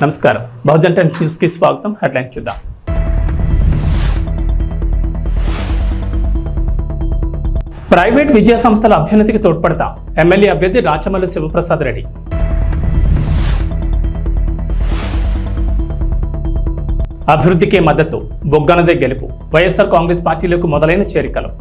నమస్కారం, Bahujan times news కి స్వాగతం. హెడ్లైన్ చూద్దాం. ప్రైవేట్ విద్యా సంస్థల అభ్యున్నతికి తోడ్పడతాం. ఎమ్మెల్యే అభ్యర్థి రాచమల్లు శివప్రసాద్ రెడ్డి. అభివృద్ధికే మద్దతు, బొగ్గనదే గెలుపు. వైఎస్ఆర్ కాంగ్రెస్ పార్టీలకు మొదలైన చేరికలు.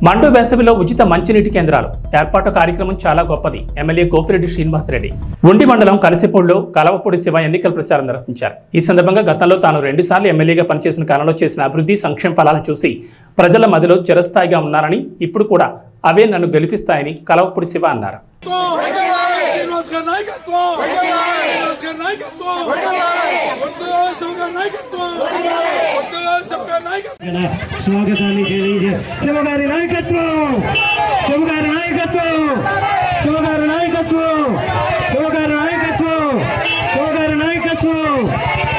మండు వేసవిలో ఉచిత మంచినీటి కేంద్రాలు ఏర్పాటు కార్యక్రమం చాలా గొప్పది. ఎమ్మెల్యే గోపిరెడ్డి శ్రీనివాసరెడ్డి. ఉండి మండలం కలిసిపూడిలో కలవపూడి శివ ఎన్నికల ప్రచారం నిర్వహించారు. ఈ సందర్భంగా గతంలో తాను 2 సార్లు ఎమ్మెల్యేగా పనిచేసిన కాలంలో చేసిన అభివృద్ధి సంక్షేమ ఫలాలను చూసి ప్రజల మధ్యలో చిరస్థాయిగా ఉన్నారని, ఇప్పుడు కూడా అవే నన్ను గెలిపిస్తాయని కలవపూడి శివ అన్నారు. స్వాగతాన్ని శివగారి నాయకత్వం, శివగారి నాయకత్వం, శివగారి నాయకత్వం, శివగారి నాయకత్వం, శివగారి నాయకత్వం,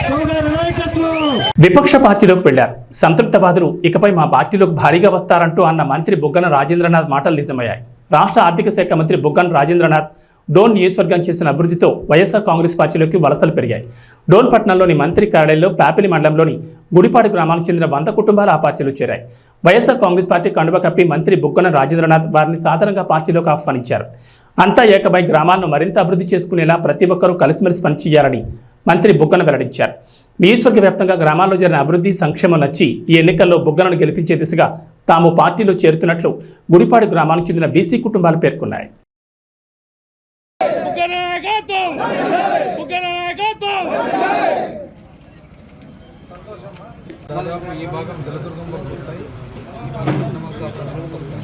శివగారి నాయకత్వం. విపక్ష పార్టీలోకి వెళ్లారు సంతృప్తవాదులు. ఇకపై మా పార్టీలోకి భారీగా వస్తారంటూ అన్న మంత్రి బుగ్గన రాజేంద్రనాథ్ మాటలు నిజమయ్యాయి. రాష్ట్ర ఆర్థిక శాఖ మంత్రి బుగ్గన రాజేంద్రనాథ్ డోన్ నియోజకవర్గం చేసిన అభివృద్ధితో వైఎస్ఆర్ కాంగ్రెస్ పార్టీలోకి వలసలు పెరిగాయి. డోన్ పట్టణంలోని మంత్రి కార్యాలయంలో ప్యాపిలి మండలంలోని గుడిపాడు గ్రామానికి చెందిన 100 కుటుంబాలు ఆ పార్టీలో చేరాయి. వైఎస్ఆర్ కాంగ్రెస్ పార్టీ కండువ కప్పి మంత్రి బుగ్గన రాజేంద్రనాథ్ వారిని సాధారణంగా పార్టీలోకి ఆహ్వానించారు. అంతా ఏకమై గ్రామాలను మరింత అభివృద్ధి చేసుకునేలా ప్రతి ఒక్కరూ కలిసిమెలిసి పనిచేయాలని మంత్రి బుగ్గన వెల్లడించారు. నియోజకవర్గ వ్యాప్తంగా గ్రామాల్లో జరిగిన అభివృద్ధి సంక్షేమం నచ్చి ఈ ఎన్నికల్లో బుగ్గనను గెలిపించే దిశగా తాము పార్టీలో చేరుతున్నట్లు గుడిపాడు గ్రామానికి చెందిన బీసీ కుటుంబాలు పేర్కొన్నాయి. దాదాపు ఈ భాగం జలదుర్గం వరకు వస్తాయి, ఈ భాగం చిన్నమల్కా ప్రజలకు వస్తాయి.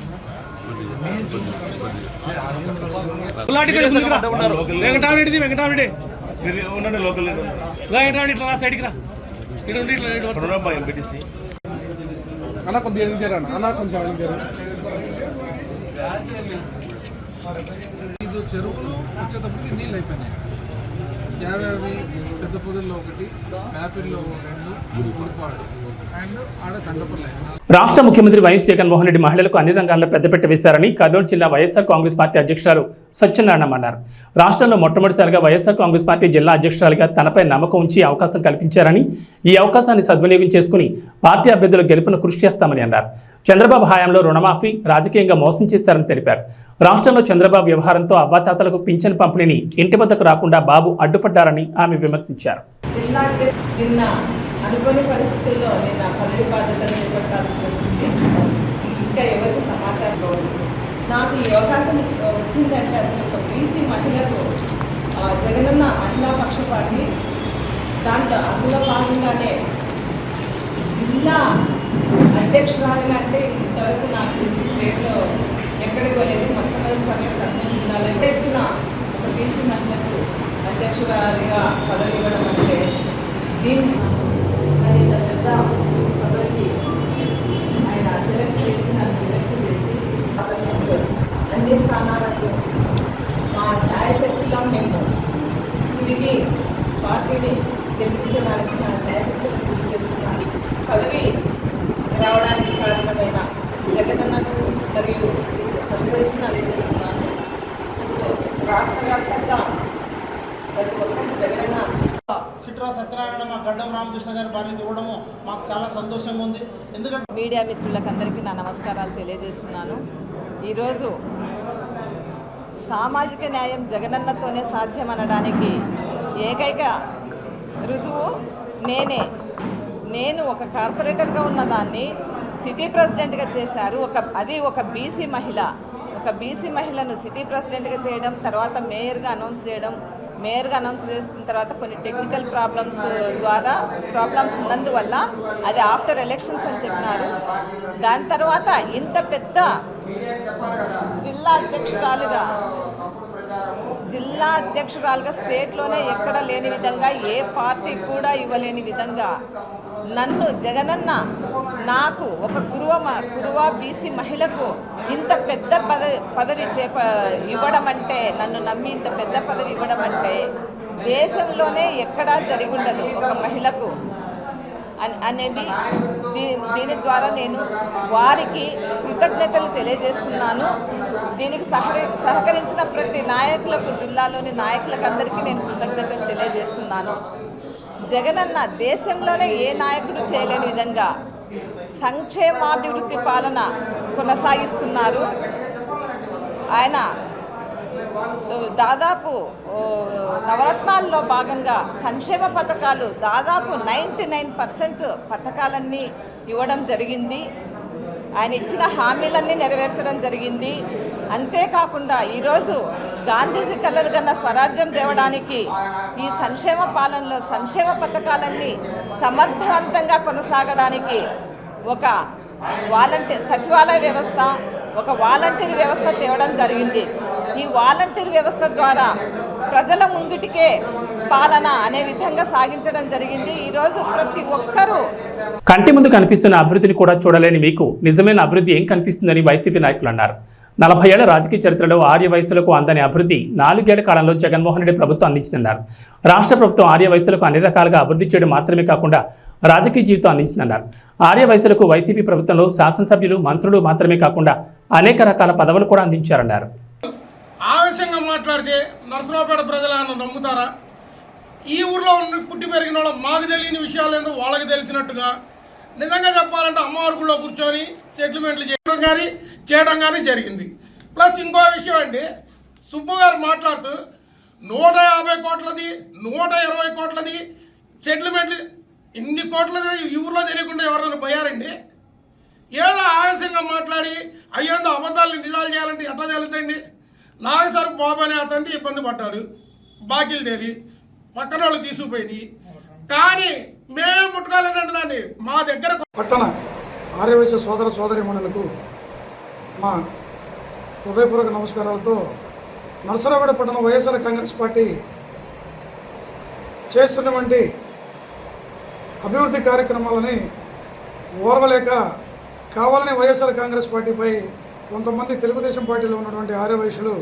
ఇది చెరువులు వచ్చేటప్పటికి నీళ్ళు అయిపోయినాయి. యాభై పెద్ద పొదుల్లో 1, యాపిల్లో 2, గుడిపాడు అండ్ ఆడ సండపల్లి. రాష్ట్ర ముఖ్యమంత్రి వైఎస్ జగన్మోహన్ రెడ్డి మహిళలకు అన్ని రంగాల్లో పెద్దపీట వేశారని కర్నూలు జిల్లా వైఎస్ఆర్ కాంగ్రెస్ పార్టీ అధ్యక్షురాలు సత్యనారాయణ అన్నారు. రాష్ట్రంలో మొట్టమొదటిసారిగా వైఎస్ఆర్ కాంగ్రెస్ పార్టీ జిల్లా అధ్యక్షురాలుగా తనపై నమ్మకం ఉంచి అవకాశం కల్పించారని, ఈ అవకాశాన్ని సద్వినియోగం చేసుకుని పార్టీ అభ్యర్థుల గెలుపును కృషి చేస్తామని అన్నారు. చంద్రబాబు హయాంలో రుణమాఫీ రాజకీయంగా మోసం చేశారని తెలిపారు. రాష్ట్రంలో చంద్రబాబు వ్యవహారంతో అవ్వాతాతలకు పింఛన్ పంపిణీని ఇంటి వద్దకు రాకుండా బాబు అడ్డుపడ్డారని ఆమె విమర్శించారు. అనుకోని పరిస్థితుల్లో నేను ఆ పదవి బాధ్యతలు చేపట్టాల్సి వచ్చింది. ఇంకా ఎవరికి సమాచారం లేదు. నాకు ఈ అవకాశం వచ్చిందంటే అసలు ఒక బీసీ మహిళకు జగనన్న మహిళా పక్షపాతి, దాంట్లో అందులో భాగంగానే జిల్లా అధ్యక్షురాలుగా అంటే ఇంతవరకు నాకు తెలిసి స్టేట్లో ఎక్కడికి లేదు. మొట్టమొదటిసారిగా కర్నూలు జిల్లాలో ఎత్తున ఒక బీసీ మహిళకు అధ్యక్షురాలుగా పదవి ఇవ్వడం అంటే దీన్ని అది పెద్ద పదవికి ఆయన సెలెక్ట్ చేసి నన్ను సెలెక్ట్ చేసి అన్ని స్థానాలకు మా శాయశక్తిలో మేము తిరిగి పార్టీని గెలిపించడానికి నా శాయశక్తిని కృషి చేస్తున్నాను. పదవి రావడానికి కారణమైన జగనన్నకు మరియు సంబంధించిన చేస్తున్నాను. రాష్ట్ర వ్యాప్తంగా ప్రతి ఒక్కరికి జగనన్న సిట్రా సత్యనారాయణ మా గడ్డం రామకృష్ణ గారి భార్యకి ఇవ్వడము మాకు చాలా సంతోషంగా ఉంది. ఎందుకంటే మీడియా మిత్రులకందరికీ నా నమస్కారాలు తెలియజేస్తున్నాను. ఈరోజు సామాజిక న్యాయం జగనన్నతోనే సాధ్యమనడానికి ఏకైక రుజువు నేను ఒక కార్పొరేటర్గా ఉన్నదాన్ని సిటీ ప్రెసిడెంట్గా చేశారు. అది ఒక బీసీ మహిళను సిటీ ప్రెసిడెంట్గా చేయడం, తర్వాత మేయర్గా అనౌన్స్ చేసిన తర్వాత కొన్ని టెక్నికల్ ప్రాబ్లమ్స్ ఉన్నందువల్ల అది ఆఫ్టర్ ఎలక్షన్స్ అని చెప్పినారు. దాని తర్వాత ఇంత పెద్ద జిల్లా అధ్యక్షురాలుగా స్టేట్లోనే ఎక్కడ లేని విధంగా, ఏ పార్టీ కూడా ఇవ్వలేని విధంగా నన్ను జగనన్న నాకు ఒక కురువ బీసీ మహిళకు ఇంత పెద్ద పదవి ఇవ్వడం అంటే, నన్ను నమ్మి ఇంత పెద్ద పదవి ఇవ్వడం అంటే దేశంలోనే ఎక్కడా జరిగి ఉండదు ఒక మహిళకు. అనేది దీని ద్వారా నేను వారికి కృతజ్ఞతలు తెలియజేస్తున్నాను. దీనికి సహకరించిన ప్రతి నాయకులకు, జిల్లాలోని నాయకులకు అందరికీ నేను కృతజ్ఞతలు తెలియజేస్తున్నాను. జగనన్న దేశంలోనే ఏ నాయకుడు చేయలేని విధంగా సంక్షేమాభివృద్ధి పాలన కొనసాగిస్తున్నారు. ఆయన దాదాపు నవరత్నాల్లో భాగంగా సంక్షేమ పథకాలు దాదాపు 99% పథకాలన్నీ ఇవ్వడం జరిగింది. ఆయన ఇచ్చిన హామీలన్నీ నెరవేర్చడం జరిగింది. అంతేకాకుండా ఈరోజు గాంధీజీ కలలు కన్న స్వరాజ్యం తేవడానికి ఈ సంక్షేమ పాలనలో సంక్షేమ పథకాలన్నీ సమర్థవంతంగా కొనసాగడానికి ఒక సచివాలయ వ్యవస్థ, ఒక వాలంటీర్ వ్యవస్థ తేవడం జరిగింది. ఈ వాలంటీర్ వ్యవస్థ ద్వారా ప్రజల ముంగిటికే పాలన అనే విధంగా సాగించడం జరిగింది. ఈరోజు ప్రతి ఒక్కరూ కంటి ముందు కనిపిస్తున్న అభివృద్ధిని కూడా చూడలేని మీకు నిజమైన అభివృద్ధి ఏం కనిపిస్తుందని వైసీపీ నాయకులు అన్నారు. 40 ఏళ్ల రాజకీయ చరిత్రలో ఆర్య వయసులకు అందని అభివృద్ధి 4 ఏళ్ల కాలంలో జగన్మోహన్ రెడ్డి ప్రభుత్వం అందించిందన్నారు. రాష్ట్ర ప్రభుత్వం ఆర్య వయసులకు అన్ని రకాలుగా అభివృద్ధి చేయడం మాత్రమే కాకుండా రాజకీయ జీవితం అందించిందన్నారు. ఆర్య వయసులకు వైసీపీ ప్రభుత్వంలో శాసనసభ్యులు, మంత్రులు మాత్రమే కాకుండా అనేక రకాల పదవులు కూడా అందించారన్నారు. ఆవేశంగా మాట్లాడితే నరసరావుపేట ప్రజలను నమ్ముతారా? ఈ ఊర్లో పుట్టి పెరిగిన వాళ్ళు మాకు తెలియని విషయాలు ఏందో వాళ్ళకి తెలిసినట్టుగా నిజంగా చెప్పాలంటే అమ్మవారి గుళ్ళో కూర్చొని సెటిల్మెంట్లు చేయడం కానీ జరిగింది. ప్లస్ ఇంకో విషయం అండి, సుబ్బు గారు మాట్లాడుతూ 150 కోట్లది 120 కోట్లది సెటిల్మెంట్లు, ఇన్ని కోట్లది ఈ ఊర్లో తెలియకుండా ఎవరైనా పోయారండి? ఏదో ఆవేశంగా మాట్లాడి అయ్యేందో అబద్ధాలని నిజాలు చేయాలంటే ఎట్లా తెలుస్తాయండి? నాగసరకు బాబు అనే అతన్ని ఇబ్బంది పడ్డాడు, బాకీలు తేలి పక్కన వాళ్ళు తీసుకుపోయి, కానీ మేమే ముట్టుకోలేదండి దాన్ని. మా దగ్గర పట్టణ ఆర్యవైశ్య సోదర సోదరీమణులకు మా హృదయపూర్వక నమస్కారాలతో నరసరావుపేట పట్టణ వైఎస్ఆర్ కాంగ్రెస్ పార్టీ చేస్తున్నటువంటి అభివృద్ధి కార్యక్రమాలని ఓర్వలేక కావాలని వైఎస్ఆర్ కాంగ్రెస్ పార్టీపై కొంతమంది తెలుగుదేశం పార్టీలో ఉన్నటువంటి ఆర్యవైశ్యులు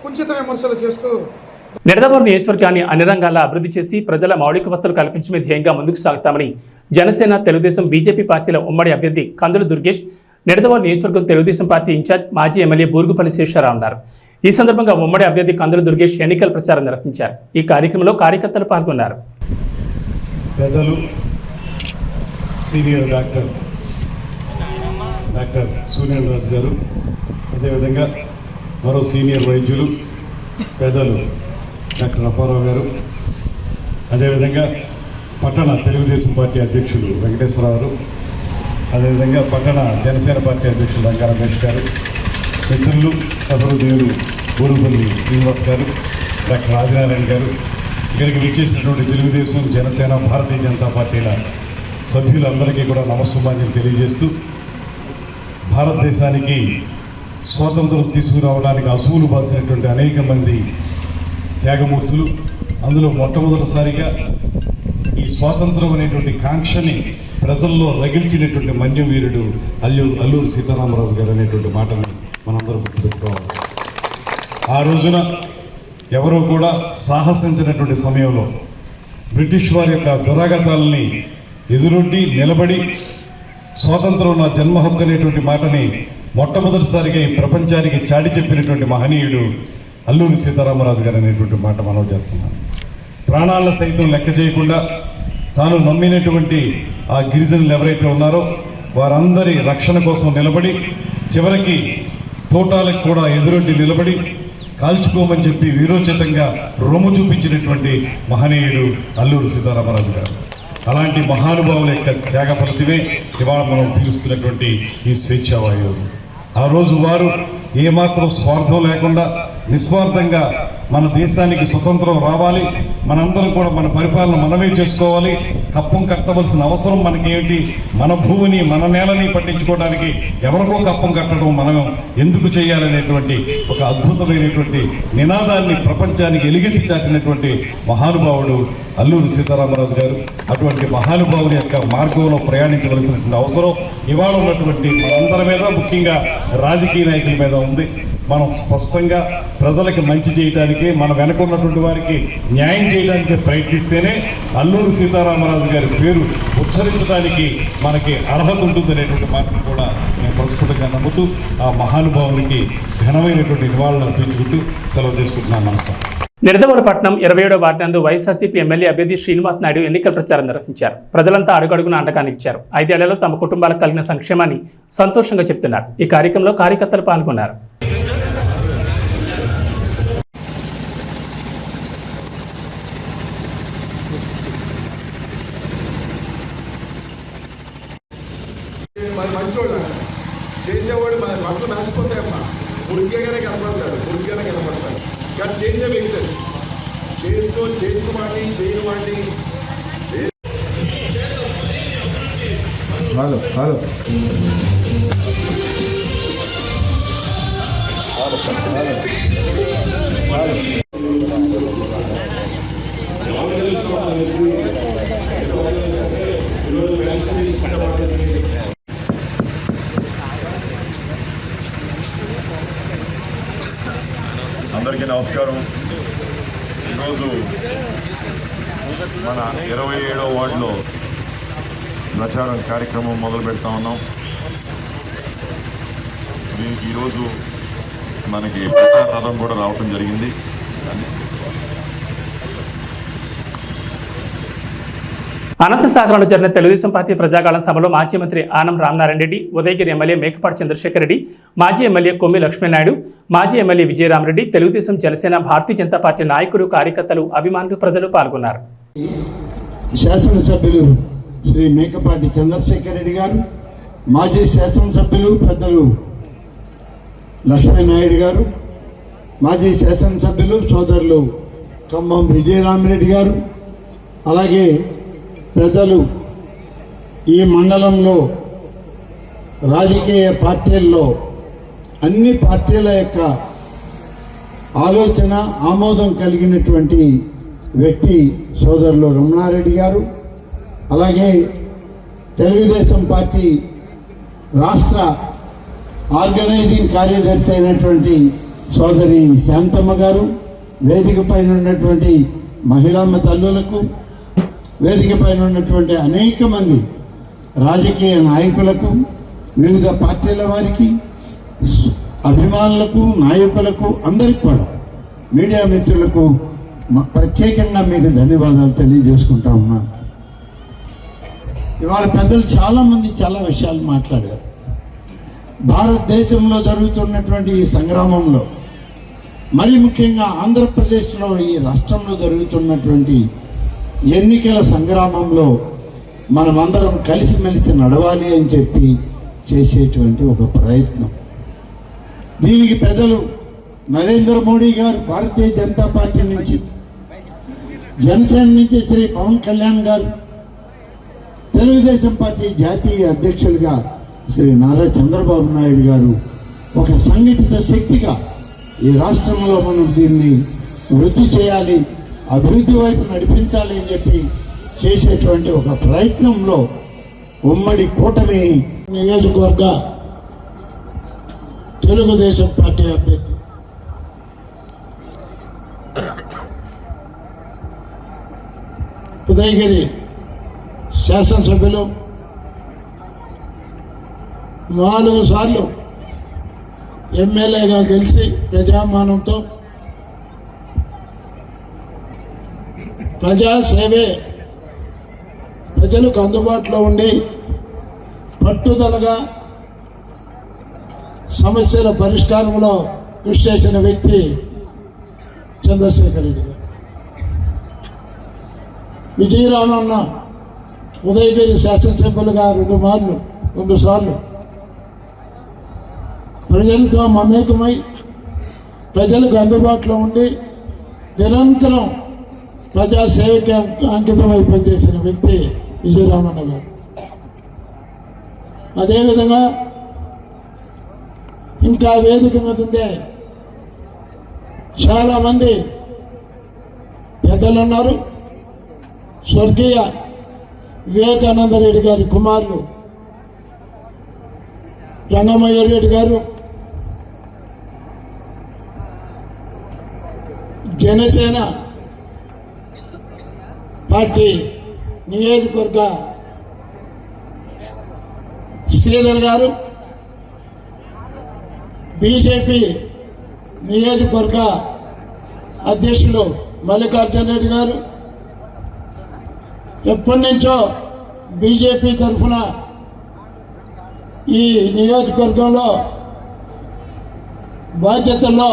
కుంచిత విమర్శలు చేస్తూ నిడదవోలు నియోజకవర్గాన్ని అన్ని రంగాల్లో అభివృద్ధి చేసి ప్రజల మౌలిక వసతులు కల్పించడమే ధ్యేయంగా ముందుకు సాగుతామని జనసేన, తెలుగుదేశం, బీజేపీ పార్టీల ఉమ్మడి అభ్యర్థి కందుల దుర్గేష్, నిడదవోలు నియోజకవర్గం తెలుగుదేశం పార్టీ ఇన్ఛార్జ్ మాజీ ఎమ్మెల్యే బూరుగుపల్లి శేషారావు అన్నారు. ఈ సందర్భంగా ఉమ్మడి అభ్యర్థి కందుల దుర్గేష్ ఎన్నికల ప్రచారం నిర్వహించారు. ఈ కార్యక్రమంలో కార్యకర్తలు పాల్గొన్నారు. పెద్దలు సీనియర్ డాక్టర్ సూర్యన్ రాజు గారు, అదేవిధంగా మరో సీనియర్ వైద్యులు పెద్దలు డాక్టర్ అప్పారావు గారు, అదేవిధంగా పట్టణ తెలుగుదేశం పార్టీ అధ్యక్షులు వెంకటేశ్వరరావు, అదేవిధంగా పట్టణ జనసేన పార్టీ అధ్యక్షులు రంగా రమేష్ గారు, మిత్రులు సహృదయులు బూరుగుపల్లి శ్రీనివాస్ గారు, డాక్టర్ ఆదినారాయణ గారు, ఇక్కడికి విచ్చేసినటువంటి తెలుగుదేశం, జనసేన, భారతీయ జనతా పార్టీల సభ్యులందరికీ కూడా నమస్సుమాన్యం తెలియజేస్తూ, భారతదేశానికి స్వాతంత్రం తీసుకురావడానికి అసూలు బాసినటువంటి అనేక మంది త్యాగమూర్తులు, అందులో మొట్టమొదటిసారిగా ఈ స్వాతంత్రం అనేటువంటి కాంక్షని ప్రజల్లో రగిల్చినటువంటి మన్యం వీరుడు అల్లూరి సీతారామరాజు గారు అనేటువంటి మాటని మనందరం గుర్తుపెట్టుకోవాలి. ఆ రోజున ఎవరో కూడా సాహసించినటువంటి సమయంలో బ్రిటిష్ వారి యొక్క దురాగతాలని ఎదురొడ్డి నిలబడి స్వాతంత్రం నా జన్మ హక్కు అనేటువంటి మాటని మొట్టమొదటిసారిగా ఈ ప్రపంచానికి చాటి చెప్పినటువంటి మహనీయుడు అల్లూరి సీతారామరాజు గారు అనేటువంటి మాట మనం చేస్తున్నాను. ప్రాణాలను సైతం లెక్క చేయకుండా తాను నమ్మినటువంటి ఆ గిరిజనులు ఎవరైతే ఉన్నారో వారందరి రక్షణ కోసం నిలబడి, చివరికి తోటాలకు కూడా ఎదురొడ్డి నిలబడి కాల్చుకోమని చెప్పి వీరోచితంగా రొమ్ము చూపించినటువంటి మహనీయుడు అల్లూరి సీతారామరాజు గారు. అలాంటి మహానుభావుల యొక్క త్యాగ ఫలితమే ఇవాళ మనం పిలుస్తున్నటువంటి ఈ స్వేచ్ఛావాయువు. ఆ రోజు వారు ఏమాత్రం స్వార్థం లేకుండా నిస్వార్థంగా మన దేశానికి స్వతంత్రం రావాలి, మనందరం కూడా మన పరిపాలన మనమే చేసుకోవాలి, కప్పం కట్టవలసిన అవసరం మనకేంటి, మన భూమిని మన నేలని పట్టించుకోవడానికి ఎవరికో కప్పం కట్టడం మనం ఎందుకు చేయాలనేటువంటి ఒక అద్భుతమైనటువంటి నినాదాన్ని ప్రపంచానికి ఎలుగెత్తి చాటినటువంటి మహానుభావుడు అల్లూరి సీతారామరాజు గారు. అటువంటి మహానుభావుని యొక్క మార్గంలో ప్రయాణించవలసినటువంటి అవసరం ఇవాళ ఉన్నటువంటి మనందరి మీద, ముఖ్యంగా రాజకీయ నాయకుల మీద ఉంది. మనం స్పష్టంగా ప్రజలకి మంచి చేయడానికి మన వెనక ఉన్నటువంటి వారికి న్యాయం చేయడానికి ప్రయత్నిస్తేనే అల్లూరి సీతారామరాజు గారి పేరు ఉచ్చరించడానికి మనకి అర్హత ఉంటుందనేటువంటి మాటను కూడా నేను ప్రస్ఫుటంగా నమ్ముతూ ఆ మహానుభావునికి ఘనమైనటువంటి నివాళులు అర్పించుకుంటూ సెలవు తీసుకుంటున్నాను. నమస్కారం. నిడదవోలుపట్నం 27వ వార్డు నందు వైఎస్ఆర్సీపీ ఎమ్మెల్యే అభ్యర్థి శ్రీనివాస్ నాయుడు ఎన్నికల ప్రచారం నిర్వహించారు. ప్రజలంతా అడుగడుగున అండగా నిలిచారు. 5 ఏళ్లలో తమ కుటుంబాలకు కలిగిన సంక్షేమాన్ని సంతోషంగా చెప్తున్నారు. ఈ కార్యక్రమంలో కార్యకర్తలు పాల్గొన్నారు. మంచోడు చేసేవాడు మన పట్ల నాశపోతాయమ్మా. మురికేగానే కనపడతాడు, కానీ చేసే వ్యక్తి చేతితో చేసిన వాడిని చేయని వాడిని అందరికీ నమస్కారం. ఈరోజు మన 27వ వార్డులో ప్రచారం కార్యక్రమం మొదలు పెడతా ఉన్నాం. దీనికి ఈరోజు మనకి ప్రచార రథం కూడా రావటం జరిగింది. అనంతసాగరంలో జరిగిన తెలుగుదేశం పార్టీ ప్రజాగాళం సభలో మాజీ మంత్రి ఆనం రామనారాయణ రెడ్డి, ఉదయగిరి ఎమ్మెల్యే మేకపాటి చంద్రశేఖర్ రెడ్డి, మాజీ ఎమ్మెల్యే కొమ్మి లక్ష్మీనాయుడు, మాజీ ఎమ్మెల్యే విజయరామరెడ్డి, తెలుగుదేశం, జనసేన, భారతీయ జనతా పార్టీ నాయకులు, కార్యకర్తలు, అభిమానులు, ప్రజలు పాల్గొన్నారు. శాసనసభ్యులు శ్రీ మేకపాటి చంద్రశేఖర్ రెడ్డి గారు, మాజీ శాసనసభ్యులు పెద్దలు లక్ష్మీనాయుడు గారు, మాజీ శాసనసభ్యులు సోదరులు ఖమ్మం విజయరామరెడ్డి గారు, అలాగే పెద్దలు ఈ మండలంలో రాజకీయ పార్టీల్లో అన్ని పార్టీల యొక్క ఆలోచన ఆమోదం కలిగినటువంటి వ్యక్తి సోదరులు రమణారెడ్డి గారు, అలాగే తెలుగుదేశం పార్టీ రాష్ట్ర ఆర్గనైజింగ్ కార్యదర్శి అయినటువంటి సోదరి శాంతమ్మ గారు, వేదిక పైన ఉన్నటువంటి మహిళామ్మ తల్లులకు, వేదిక పైన ఉన్నటువంటి అనేక మంది రాజకీయ నాయకులకు, వివిధ పార్టీల వారికి, అభిమానులకు, నాయకులకు, అందరికి కూడా మీడియా మిత్రులకు ప్రత్యేకంగా మీకు ధన్యవాదాలు తెలియజేసుకుంటా ఉన్నాను. ఇవాళ పెద్దలు చాలామంది చాలా విషయాలు మాట్లాడారు. భారతదేశంలో జరుగుతున్నటువంటి ఈ సంగ్రామంలో, మరి ముఖ్యంగా ఆంధ్రప్రదేశ్లో ఈ రాష్ట్రంలో జరుగుతున్నటువంటి ఎన్నికల సంగ్రామంలో మనమందరం కలిసిమెలిసి నడవాలి అని చెప్పి చేసేటువంటి ఒక ప్రయత్నం. దీనికి పెద్దలు నరేంద్ర మోడీ గారు భారతీయ జనతా పార్టీ నుంచి, జనసేన నుంచి శ్రీ పవన్ కళ్యాణ్ గారు, తెలుగుదేశం పార్టీ జాతీయ అధ్యక్షులుగా శ్రీ నారా చంద్రబాబు నాయుడు గారు ఒక సంఘటిత శక్తిగా ఈ రాష్ట్రంలో మనం దీన్ని వృద్ధి చేయాలి, అభివృద్ధి వైపు నడిపించాలి అని చెప్పి చేసేటువంటి ఒక ప్రయత్నంలో ఉమ్మడి కూటమి నియోజకవర్గ తెలుగుదేశం పార్టీ అభ్యర్థి ఉదయగిరి శాసనసభ్యులు 4 సార్లు ఎమ్మెల్యేగా గెలిచి ప్రజామానంతో ప్రజాసేవే ప్రజలకు అందుబాటులో ఉండి పట్టుదలగా సమస్యల పరిష్కారంలో కృషి చేసిన వ్యక్తి చంద్రశేఖర్ రెడ్డి గారు. విజయరామన్న ఉదయగిరి శాసనసభ్యులుగా 2 సార్లు ప్రజలతో మమేకమై ప్రజలకు అందుబాటులో ఉండి నిరంతరం ప్రజాసేవకి అంకితమై పనిచేసిన వ్యక్తి విజయరామన్న గారు. అదేవిధంగా ఇంకా వేదిక మీద ఉండే చాలామంది పెద్దలు ఉన్నారు. స్వర్గీయ వివేకానంద రెడ్డి గారి కుమారులు రంగమయ్య రెడ్డి గారు, జనసేన పార్టీ నియోజకవర్గ శ్రీధర్ గారు, బీజేపీ నియోజకవర్గ అధ్యక్షులు మల్లికార్జున రెడ్డి గారు, ఎప్పటి నుంచో బీజేపీ తరఫున ఈ నియోజకవర్గంలో బాధ్యతల్లో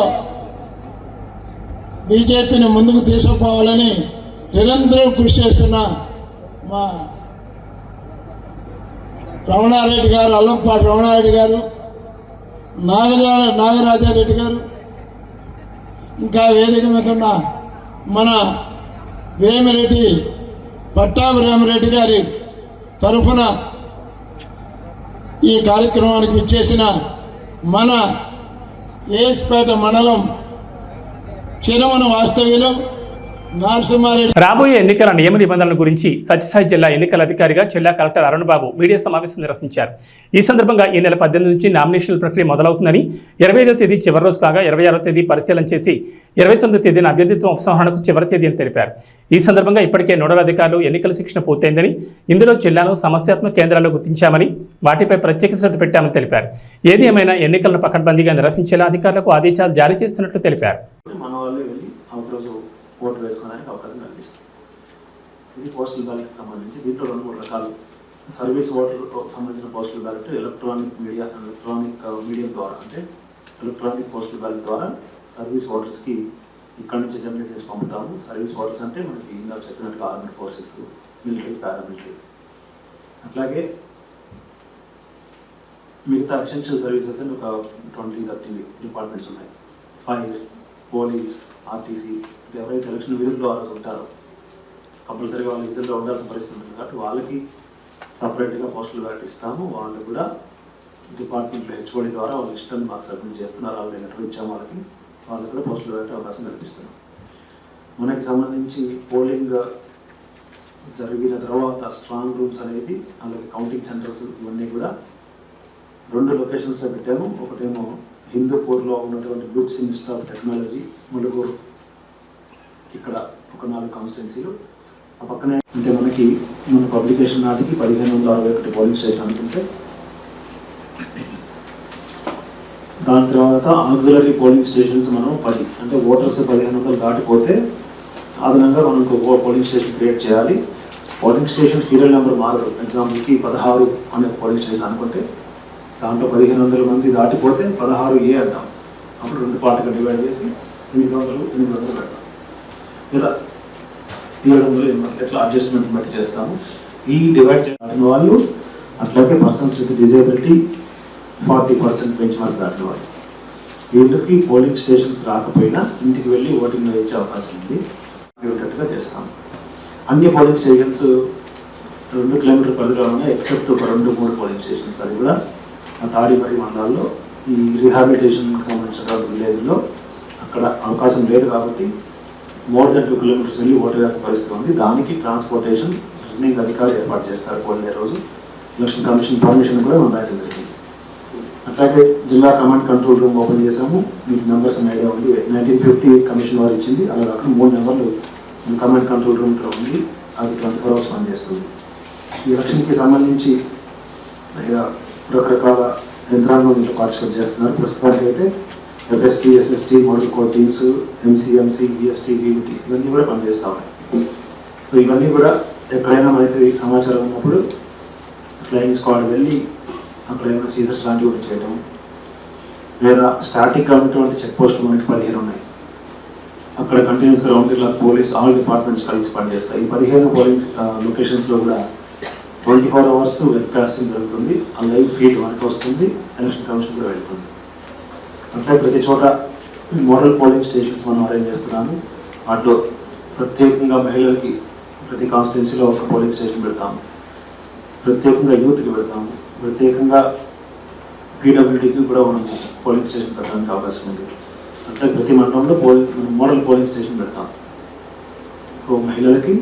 బీజేపీని ముందుకు తీసుకుపోవాలని నిరంతరం కృషి చేస్తున్న మా రమణారెడ్డి గారు, అల్లంపాటి రమణారెడ్డి గారు, నాగరాజారెడ్డి గారు, ఇంకా వేదిక మీద ఉన్న మన వేమిరెడ్డి పట్టాభిరామరెడ్డి గారి తరఫున ఈ కార్యక్రమానికి విచ్చేసిన మన ఏఎస్పేట మండలం చిరమన వాస్తవ్యులు నరసింహారెడ్డి. రాబోయే ఎన్నికల నియమ నిబంధనల గురించి సత్యసాయి జిల్లా ఎన్నికల అధికారిగా జిల్లా కలెక్టర్ అరుణ్ బాబు మీడియా సమావేశం నిర్వహించారు. ఈ సందర్భంగా ఈ నెల 18 నుంచి నామినేషన్ల ప్రక్రియ మొదలవుతుందని, 25వ తేదీ చివరి రోజు కాగా 26వ తేదీ పరిశీలన చేసి 29వ తేదీన అభ్యర్థిత్వం ఉపసంహరణకు చివరి తేదీ అని తెలిపారు. ఈ సందర్భంగా ఇప్పటికే నోడల్ అధికారులు ఎన్నికల శిక్షణ పూర్తయిందని, ఇందులో జిల్లాను సమస్యాత్మక కేంద్రాల్లో గుర్తించామని, వాటిపై ప్రత్యేక శ్రద్ధ పెట్టామని తెలిపారు. ఏది ఏమైనా ఎన్నికలను పకడ్బందీగా నిర్వహించేలా అధికారులకు ఆదేశాలు జారీ చేస్తున్నట్లు తెలిపారు. ఓటు వేసుకోవడానికి అవకాశం కల్పిస్తుంది. ఇది పోస్టల్ బ్యాలెట్కి సంబంధించి దీంట్లో 2-3 రకాలు. సర్వీస్ ఓటర్ సంబంధించిన పోస్టల్ బ్యాలెట్ ఎలక్ట్రానిక్ మీడియం ద్వారా, అంటే ఎలక్ట్రానిక్ పోస్టల్ బ్యాలెట్ ద్వారా సర్వీస్ ఓటర్స్కి ఇక్కడి నుంచి జనరేట్ చేసి పంపుతాము. సర్వీస్ ఓటర్స్ అంటే మనకి ఇందాక చెప్పినట్టుగా ఆర్మీ ఫోర్సెస్, మిలిటరీ, పారామిలిటరీ. అట్లాగే మిగతా ఎసెన్షియల్ సర్వీసెస్ అని ఒక 20-30 డిపార్ట్మెంట్స్ ఉన్నాయి. ఫైర్, పోలీస్, ఆర్టీసీ, ఎవరైతే ఎలక్షన్ విధుల్లో ఉంటారో కంపల్సరీగా వాళ్ళ విధుల్లో ఉండాల్సిన పరిస్థితి ఉంటుంది కాబట్టి వాళ్ళకి సపరేట్గా పోస్టల్ బ్యాలెట్ ఇస్తాము. వాళ్ళు కూడా డిపార్ట్మెంట్లో హెచ్ఓడి ద్వారా వాళ్ళ ఇష్టాన్ని మాకు సబ్మిట్ చేస్తున్నారు. వాళ్ళు లెటర్ ఇచ్చాము వాళ్ళకి కూడా పోస్టల్ బ్యాలెట్ అవకాశం కల్పిస్తున్నాం. మనకి సంబంధించి పోలింగ్ జరిగిన తర్వాత స్ట్రాంగ్ రూమ్స్ అనేది, అలాగే కౌంటింగ్ సెంటర్స్, ఇవన్నీ కూడా 2 లొకేషన్స్లో పెట్టాము. ఒకటేమో హిందూపూర్లో ఉన్నటువంటి గ్రూప్స్ ఇన్స్టిట్యూట్ ఆఫ్ టెక్నాలజీ ములుగూరు, ఇక్కడ ఒక 4 కాన్స్టిట్యున్సీలు. ఆ పక్కనే అంటే మన పబ్లికేషన్ నాటికి 1561 పోలింగ్ స్టేషన్ అనుకుంటే, దాని తర్వాత ఆక్సిలరీ పోలింగ్ స్టేషన్స్ మనం 10, అంటే ఓటర్స్ 1500 దాటిపోతే అదనంగా మనం పోలింగ్ స్టేషన్ క్రియేట్ చేయాలి. పోలింగ్ స్టేషన్ సీరియల్ నెంబర్ మారదు. ఎగ్జాంపుల్కి 16 అనే పోలింగ్ స్టేషన్ అనుకుంటే దాంట్లో 1500 మంది దాటిపోతే 16A అంటాం. అప్పుడు 2 పార్ట్గా డివైడ్ చేసి 800 పెడతాం, లేదా 700 ఎట్లా అడ్జస్ట్మెంట్ బట్టి చేస్తాము. ఈ డివైడ్ చేయడం వాళ్ళు, అట్లాగే persons with disability 40% bench mark దాటిన వాళ్ళు, వీళ్ళకి పోలింగ్ స్టేషన్స్ రాకపోయినా ఇంటికి వెళ్ళి ఓటింగ్ వేయించే అవకాశం ఉంది. ఉండేట్టుగా చేస్తాము. అన్ని పోలింగ్ స్టేషన్స్ 2 కిలోమీటర్ పరిధిలో ఉన్నాయి, ఎక్సెప్ట్ ఒక 2-3 పోలింగ్ స్టేషన్స్. అది కూడా తాడిపల్లి మండలాల్లో ఈ రీహాబిలిటేషన్కి సంబంధించిన విలేజ్లో అక్కడ అవకాశం లేదు కాబట్టి మోర్ దెన్ 2 కిలోమీటర్స్ వెళ్ళి ఓటు వేసే పరిస్థితి ఉంది. దానికి ట్రాన్స్పోర్టేషన్ రిటర్నింగ్ అధికారులు ఏర్పాటు చేస్తారు. పోలింగ్ రోజు ఎలక్షన్ కమిషన్ పర్మిషన్ కూడా మనం రాయడం జరిగింది. అట్లాగే జిల్లా కమాండ్ కంట్రోల్ రూమ్ ఓపెన్ చేశాము. మీకు నెంబర్స్ ఐడియా ఉంది, 1950 కమిషన్ వారు ఇచ్చింది. అలా కాకుండా 3 నెంబర్లు కమాండ్ కంట్రోల్ రూమ్లో ఉంది. అది 24 hours పనిచేస్తుంది. ఈ ఎలక్షన్కి సంబంధించి రకరకాల యంత్రాంగం ఇంట్లో పార్టిసిపేట్ చేస్తున్నారు. ప్రస్తుతానికి అయితే FST, SST, model core teams, MCMC, EST, BBT ఇవన్నీ కూడా పనిచేస్తూ ఉన్నాయి. సో ఇవన్నీ కూడా ఎక్కడైనా మనకి సమాచారం ఉన్నప్పుడు ఫ్లయింగ్ స్క్వాడ్ వెళ్ళి అక్కడ ఏమైనా సీజర్స్ లాంటివి చేయడం, లేదా స్టాటిక్గా ఉన్నటువంటి చెక్ పోస్టులు మనకి 15 ఉన్నాయి. అక్కడ కంటిన్యూస్గా round clock police, all departments కలిసి పనిచేస్తాయి. ఈ 15 పోలింగ్ లొకేషన్స్లో కూడా 24 hours వెబ్ కాస్టింగ్ జరుగుతుంది. ఆ లైవ్ ఫీడ్ మనకి వస్తుంది, ఎలక్షన్ కమిషన్ కూడా వెళ్తుంది. అట్లా ప్రతి చోట మోడల్ పోలింగ్ స్టేషన్స్ మనం అరేంజ్ చేస్తున్నాము. వాటిలో ప్రత్యేకంగా మహిళలకి ప్రతి కాన్స్టిట్యున్సీలో ఒక పోలింగ్ స్టేషన్ పెడతాము, ప్రత్యేకంగా యూత్కి పెడతాము, ప్రత్యేకంగా పీడబ్ల్యూడీకి కూడా మనం పోలింగ్ స్టేషన్ పెట్టడానికి అవకాశం ఉంది. అట్లా ప్రతి మండలంలో మోడల్ పోలింగ్ స్టేషన్ పెడతాం. సో మహిళలకి,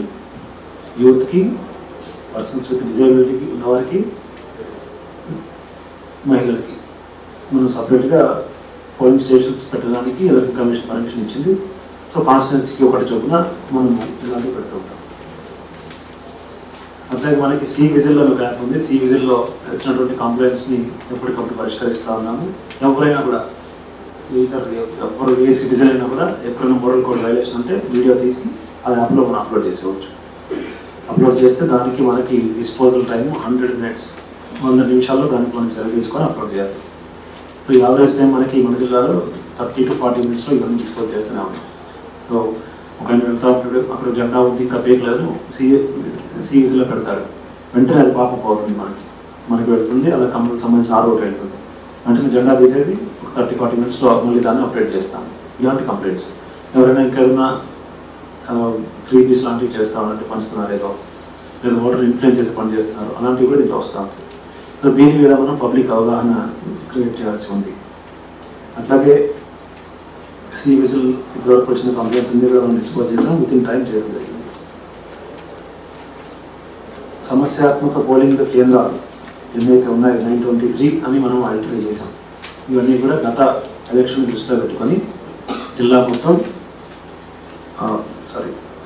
యూత్కి, పర్సన్స్ విత్ డిజేబిలిటీకి ఉన్నవారికి, మహిళలకి మనం సపరేట్గా పోలింగ్ స్టేషన్స్ పెట్టడానికి ఎలక్షన్ కమిషన్ పర్మిషన్ ఇచ్చింది. సో కాన్స్టిట్యున్సీకి ఒకటి చొప్పున మనం ఇలాంటివి పెడుతూ ఉంటాం. అట్లాగే మనకి సి విజిల్లో గ్యాప్ ఉంది. సి విజిల్లో వచ్చినటువంటి కంప్లైంట్స్ని ఎప్పటికప్పుడు పరిష్కరిస్తూ ఉన్నాము. ఎవరైనా కూడా ఎవరు ఏ సిటిజన్ అయినా కూడా ఎప్పుడైనా మోడల్ కోడ్ వైలేషన్ అంటే వీడియో తీసి ఆ యాప్లో మనం అప్లోడ్ చేసేవచ్చు. అప్లోడ్ చేస్తే దానికి మనకి డిస్పోజల్ టైం 100 minutes, 100 నిమిషాల్లో దానికి మనం చర్య తీసుకొని అప్లోడ్ చేయాలి. సో ఈ యావరేజ్ టైం మనకి మన జిల్లాలో 30 to 40 minutesలో ఇవన్నీ డిస్పోజ్ చేస్తూనే ఉంటాం. సో ఒక ఆయన వెళ్తా ఉంటాడు, అక్కడ జెండా ఉంది ఇంకా పేర్లేదు, సిఈసీలో పెడతాడు, వెంటనే అది పాపం అవుతుంది మనకి వెళ్తుంది, అలా కంపెనీకి సంబంధించిన ఆర్ఓకి వెళ్తుంది, వెంటనే జెండా తీసేది 30-40 minutesలో మళ్ళీ దాన్ని అప్డేట్ చేస్తాం. ఇలాంటి కంప్లైంట్స్ ఎవరైనా ఇంకేదైనా ఫ్రీ పీస్ లాంటివి చేస్తా ఉన్నట్టు పంచుతున్నారు, ఏదో లేదా ఓటర్ ఇన్ఫ్లుయెన్స్ చేసి పని చేస్తున్నారు, అలాంటివి కూడా దీంట్లో వస్తూ ఉంటాయి. సో దీని మీద మనం పబ్లిక్ అవగాహన క్రియేట్ చేయాల్సి ఉంది. అట్లాగే సి విజిల్ ఇప్పటివరకు వచ్చిన కంప్లైంట్స్ అన్ని కూడా మనం డిస్పోజ్ చేసాం, విత్ ఇన్ టైం చేయడం జరిగింది. సమస్యాత్మక పోలింగ్ కేంద్రాలు ఎన్నైతే ఉన్నాయో 923 అని మనం ఐడెంటిఫై చేసాం. ఇవన్నీ కూడా గత ఎలక్షన్ దృష్టిలో పెట్టుకొని జిల్లా మొత్తం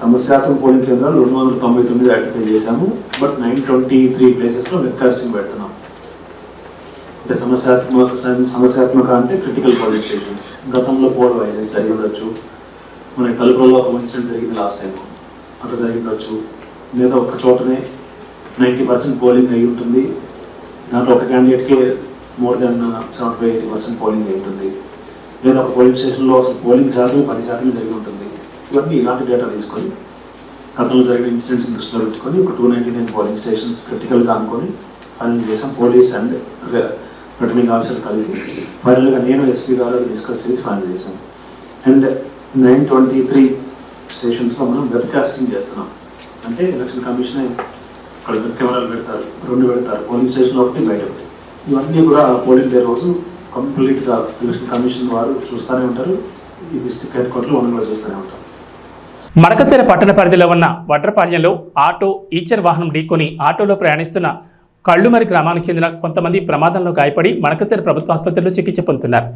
సమస్యాత్మక పోలింగ్ కేంద్రాలు 299 ఐడెంటిఫై చేశాము. బట్ 923 ప్లేసెస్లో వెబ్కాస్టింగ్ పెడుతున్నాం. అంటే సమస్యాత్మక అంటే క్రిటికల్ పోలింగ్ స్టేషన్స్. గతంలో పోల్ వైలెన్స్ జరిగి ఉండొచ్చు, మనకి తలుపులలో ఒక ఇన్సిడెంట్ జరిగింది లాస్ట్ టైం, అట్లా జరిగి ఉండొచ్చు. లేదా ఒక చోటనే 90% పోలింగ్ అయి ఉంటుంది, దాంట్లో ఒక క్యాండిడేట్కే మోర్ దెన్ 75-80% పోలింగ్ అయి ఉంటుంది. లేదా ఒక పోలింగ్ స్టేషన్లో అసలు పోలింగ్ శాతం 10% జరిగి ఉంటుంది. ఇవన్నీ ఇలాంటి డేటా తీసుకొని గతంలో జరిగిన ఇన్సిడెంట్స్ దృష్టిలో పెట్టుకొని ఒక 299 పోలింగ్ స్టేషన్స్ క్రిటికల్గా అనుకొని ఫైనల్ చేసాం. పోలీస్ అండ్ రిటర్నింగ్ ఆఫీసర్ కలిసి ఫైనల్గా నేను ఎస్పీ గారు డిస్కస్ చేసి ఫైనల్ చేశాం. అండ్ 923 స్టేషన్స్లో మనం వెబ్కాస్టింగ్ చేస్తున్నాం. అంటే ఎలక్షన్ కమిషన్ అక్కడ వెబ్ కెమెరాలు పెడతారు, 2 పెడతారు, పోలింగ్ స్టేషన్లో ఒకటి, బయట ఒకటి. ఇవన్నీ కూడా పోలింగ్ డే రోజు కంప్లీట్గా ఎలక్షన్ కమిషన్ వారు చూస్తూనే ఉంటారు, ఈ డిస్ట్రిక్ట్ హెడ్ క్వార్టర్లో మనం కూడా చూస్తూనే ఉంటాం. మడకశిర పట్టణ పరిధిలో ఉన్న వడ్రపాళ్యంలో ఆటో ఈచర్ వాహనం ఢీకొని ఆటోలో ప్రయాణిస్తున్న కళ్ళుమరి గ్రామానికి చెందిన కొంతమంది ప్రమాదంలో గాయపడి మడకశిర ప్రభుత్వ ఆసుపత్రిలో చికిత్స పొందుతున్నారు.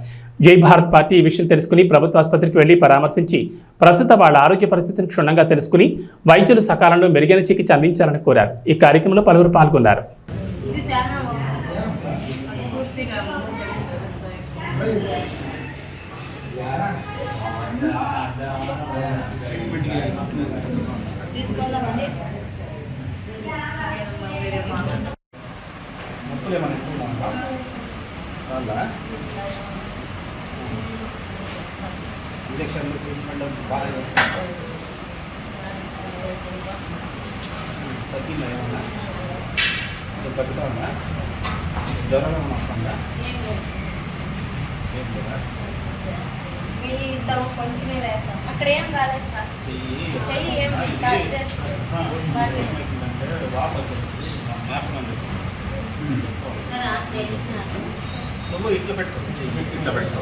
జై భారత్ పార్టీ ఈ విషయం తెలుసుకుని ప్రభుత్వ ఆసుపత్రికి వెళ్లి పరామర్శించి ప్రస్తుత వాళ్ళ ఆరోగ్య పరిస్థితిని క్షుణ్ణంగా తెలుసుకుని వైద్యులు సకాలంలో మెరుగైన చికిత్స అందించాలని కోరారు. ఈ కార్యక్రమంలో పలువురు పాల్గొన్నారు. ఇంజక్షన్ ట్రీట్మెంట్ బాగా చేస్తారు. తగ్గిందా ఏమన్నా? తగ్గుతా ఉందా? జ్వరం ఏమన్నా వస్తుందా? ఏం లేదా? కొంచెమే వేస్తాం, అక్కడ ఏం కాలేదు సార్. చెయ్యి ఏమైందంటే వాపు వచ్చేస్తుంది, నువ్వు ఇట్లా పెట్టు, ఇట్లా పెట్టు,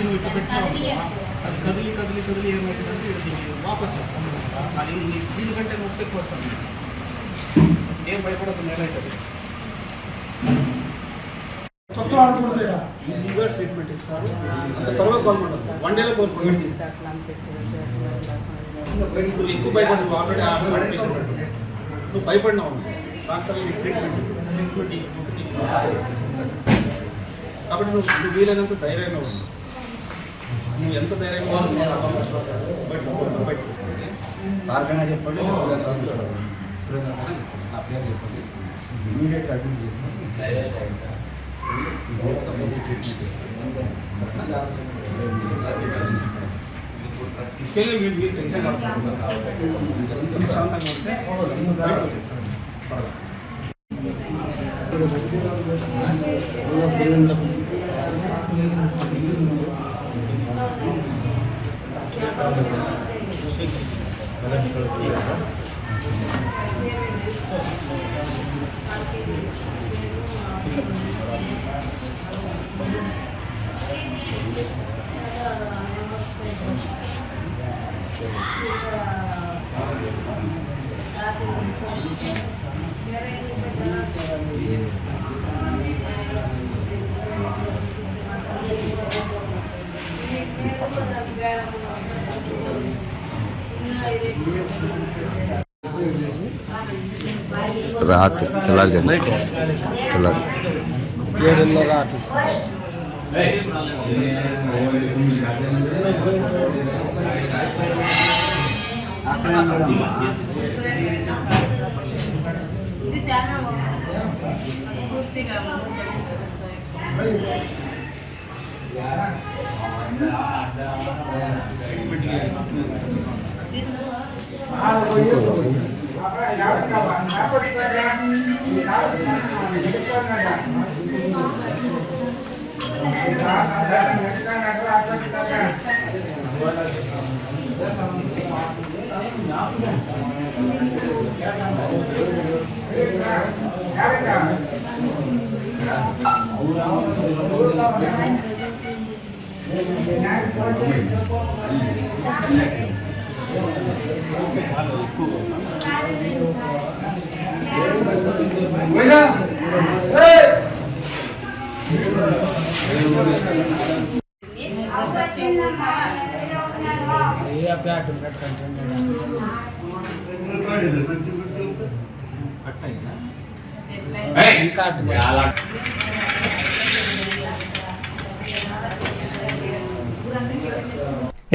నువ్వు ఇట్లా పెట్టినావు, అది కదిలి కదిలి కదిలి ఏమైతుందంటే వాపు వచ్చేస్తాను. అది దీనికంటే నొప్పి ఎక్కువ వస్తుంది. ఏం భయపడదు, మేలవుతుంది. ఈజీగా ట్రీట్మెంట్ ఇస్తారు, అంత త్వరగా కోలుకుంటారు. 1 dayలో కోలుకుంటుంది. నువ్వు ఎక్కువ భయపడదు, ఆల్రెడీ పేషెంట్ నువ్వు భయపడినావు, డాక్టర్ ట్రీట్మెంట్ కాబట్టి నువ్వు వీలైనంత ధైర్యంగా ఉంది. నువ్వు ఎంత ధైర్యంగా బయట సార్కైనా చెప్పండి, నా పేరు చెప్పండి, ఇమీడియట్ అడ్మిట్ చేసి మంచి ట్రీట్మెంట్ ఇస్తాను. మీరు టెన్షన్ పడుతుంది, శాంతంగా ఉంటే బయట వచ్చేస్తాను. రాత్రి తెల్లారి తెల్లారి 7:30 రాత్రి. ఇది చాలా పుష్టిగా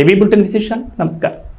ఏబీ బులెటిన్ విశేషాలు. నమస్కారం.